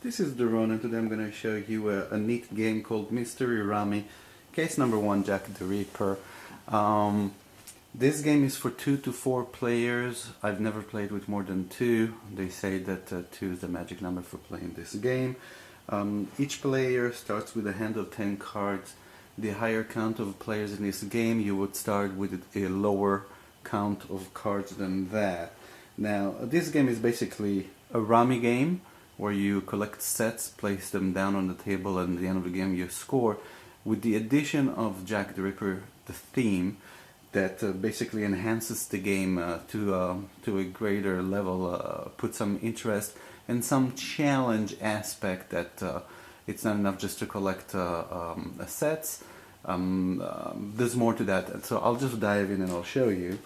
This is Doron, and today I'm going to show you a neat game called Mystery Rummy, case number 1, Jack the Ripper. This game is for 2 to 4 players. I've never played with more than 2. They say that 2 is the magic number for playing this game. Each player starts with a hand of 10 cards. The higher count of players in this game, you would start with a lower count of cards than that. Now, this game is basically a rummy game where you collect sets, place them down on the table, and at the end of the game you score, with the addition of Jack the Ripper, the theme, that basically enhances the game to a greater level, puts some interest and some challenge aspect that it's not enough just to collect sets. There's more to that, so I'll just dive in and I'll show you.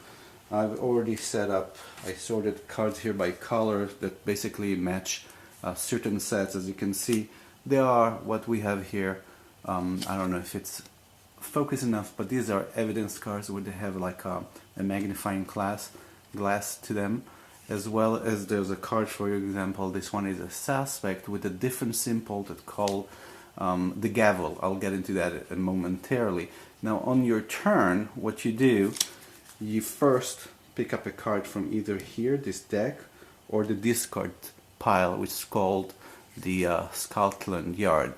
I've already set up, I sorted cards here by color that basically match certain sets. As you can see, they are what we have here. I don't know if it's focused enough, but these are evidence cards where they have like a magnifying glass to them, as well as there's a card, for example, this one is a suspect with a different symbol that called the gavel. I'll get into that momentarily. Now on your turn, what you do, you first pick up a card from either here, this deck, or the discard pile, which is called the Scotland Yard.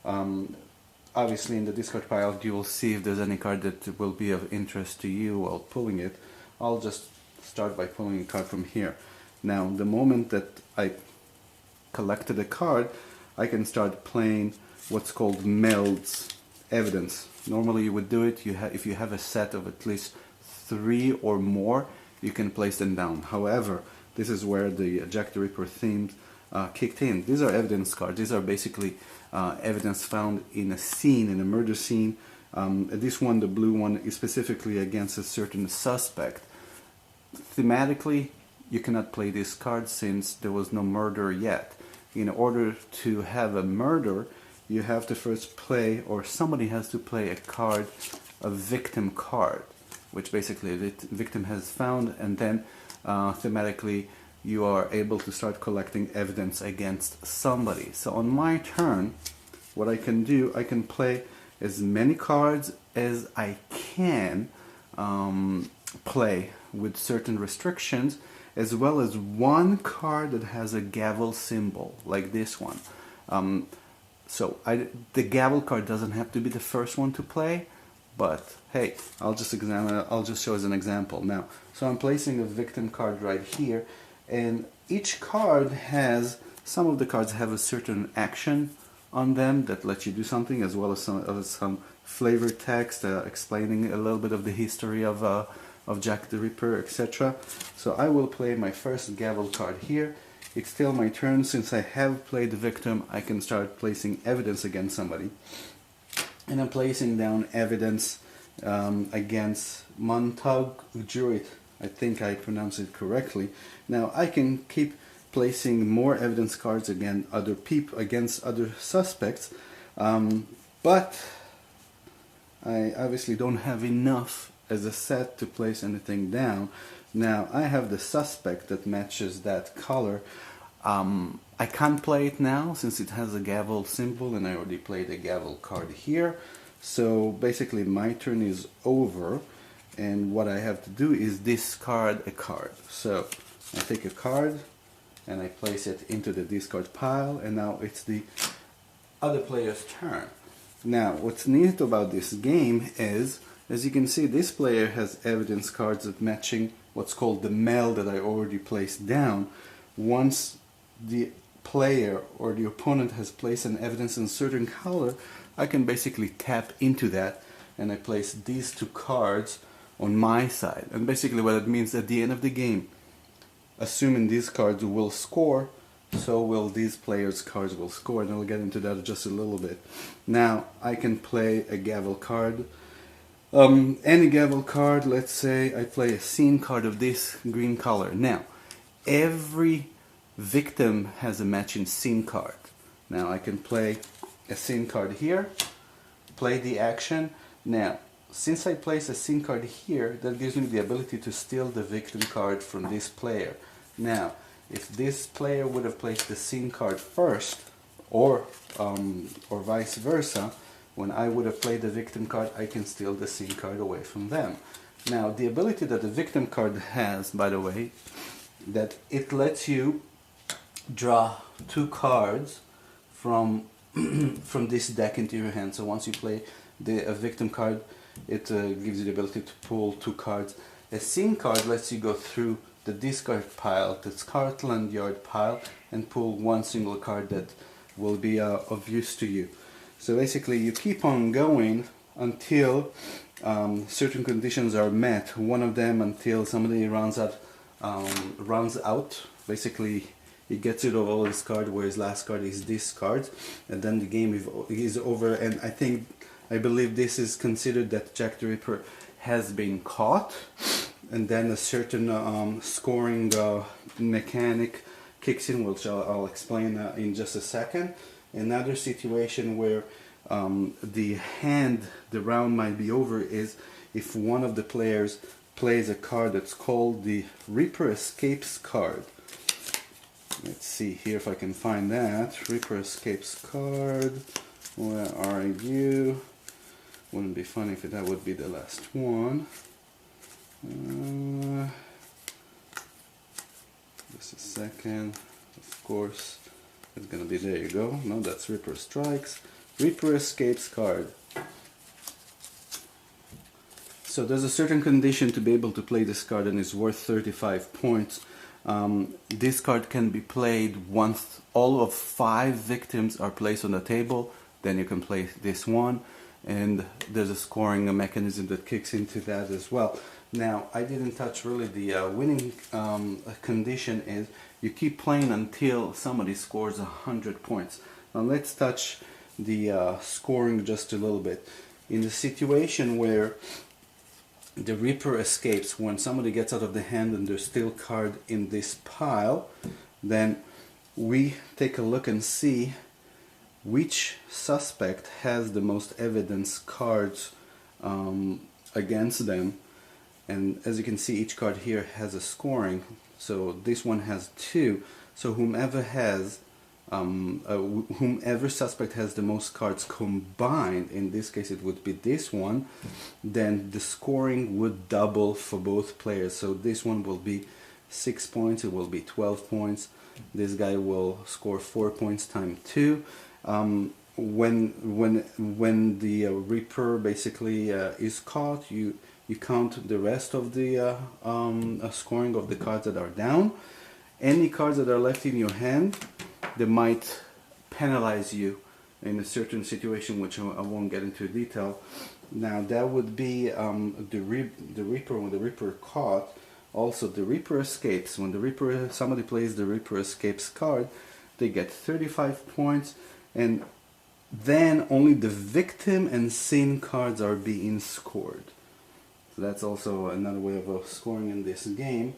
Obviously in the discard pile you will see if there's any card that will be of interest to you while pulling it. I'll just start by pulling a card from here. Now the moment that I collected a card, I can start playing what's called melds evidence. Normally you would do it, if you have a set of at least 3 or more, you can place them down. However, this is where the Jack the Ripper theme kicked in. These are evidence cards. These are basically evidence found in a scene, in a murder scene. This one, the blue one, is specifically against a certain suspect. Thematically, you cannot play this card since there was no murder yet. In order to have a murder, you have to first play, or somebody has to play a card, a victim card, which basically the victim has found, and then thematically you are able to start collecting evidence against somebody. So on my turn, what I can do, I can play as many cards as I can play with certain restrictions, as well as one card that has a gavel symbol, like this one. The gavel card doesn't have to be the first one to play, but hey, I'll just show as an example now. So I'm placing a victim card right here, and each card has, some of the cards have a certain action on them that lets you do something, as well as some flavor text explaining a little bit of the history of Jack the Ripper, etc. So I will play my first gavel card here. It's still my turn. Since I have played the victim, I can start placing evidence against somebody. And I'm placing down evidence against Montague. I think I pronounced it correctly. Now I can keep placing more evidence cards against other suspects, but I obviously don't have enough as a set to place anything down. Now I have the suspect that matches that color. I can't play it now since it has a gavel symbol, and I already played a gavel card here. So basically my turn is over, and what I have to do is discard a card. So I take a card and I place it into the discard pile, and now it's the other player's turn. Now what's neat about this game is, as you can see, this player has evidence cards that matching what's called the meld that I already placed down. Once the player or the opponent has placed an evidence in a certain color, I can basically tap into that, and I place these 2 cards on my side. And basically what it means, at the end of the game, assuming these cards will score, so will these players' cards will score, and I'll get into that just a little bit. Now I can play a gavel card. Any gavel card. Let's say I play a scene card of this green color. Now every victim has a matching scene card. Now I can play a scene card here, play the action. Now since I place a scene card here, that gives me the ability to steal the victim card from this player. Now if this player would have placed the scene card first, or vice versa. When I would have played the victim card, I can steal the scene card away from them. Now, the ability that the victim card has, by the way, that it lets you draw 2 cards from from this deck into your hand. So once you play a victim card, it gives you the ability to pull 2 cards. A scene card lets you go through the discard pile, the Scotland Yard pile, and pull 1 single card that will be of use to you. So basically you keep on going until certain conditions are met. One of them until somebody runs out. Basically he gets rid of all his card, where his last card is this card, and then the game is over. And I believe this is considered that Jack the Ripper has been caught, and then a certain scoring mechanic kicks in, which I'll explain in just a second. Another situation where the round might be over is if one of the players plays a card that's called the Ripper Escapes card. Let's see here if I can find that. Ripper Escapes card. Where are you? Wouldn't be funny if that would be the last one. Just a second. Of course, it's gonna be, there you go. No, that's Ripper Strikes. Ripper Escapes card. So there's a certain condition to be able to play this card, and it's worth 35 points. This card can be played once all of 5 victims are placed on the table. Then you can play this one, and there's a scoring mechanism that kicks into that as well. Now, I didn't touch really the winning condition is you keep playing until somebody scores 100 points. Now let's touch the scoring just a little bit. In the situation where the Ripper escapes, when somebody gets out of the hand and there's still card in this pile, then we take a look and see which suspect has the most evidence cards against them. And as you can see, each card here has a scoring. So this one has 2. So whomever suspect has the most cards combined, in this case it would be this one, then the scoring would double for both players. So this one will be 6 points, it will be 12 points. This guy will score 4 points times 2. When the Reaper basically is caught, you count the rest of the scoring of the cards that are down. Any cards that are left in your hand, they might penalize you in a certain situation, which I won't get into detail. Now that would be the Reaper. When the Reaper caught, also the Reaper escapes. When somebody plays the Reaper escapes card, they get 35 points, and then only the victim and sin cards are being scored. So that's also another way of scoring in this game.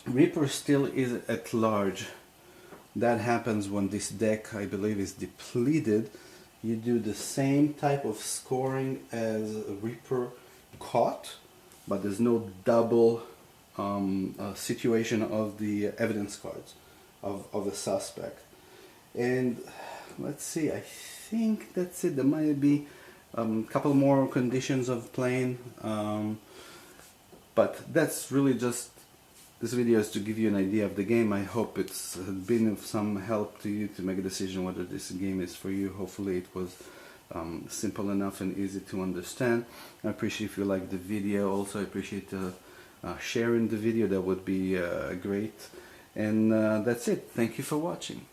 Reaper still is at large. That happens when this deck, I believe, is depleted. You do the same type of scoring as Reaper caught, but there's no double situation of the evidence cards of the suspect. And let's see, I think that's it. There might be a couple more conditions of playing, but that's really just, this video is to give you an idea of the game. I hope it's been of some help to you to make a decision whether this game is for you. Hopefully it was simple enough and easy to understand. I appreciate if you like the video. Also, I appreciate sharing the video. That would be great. And that's it. Thank you for watching.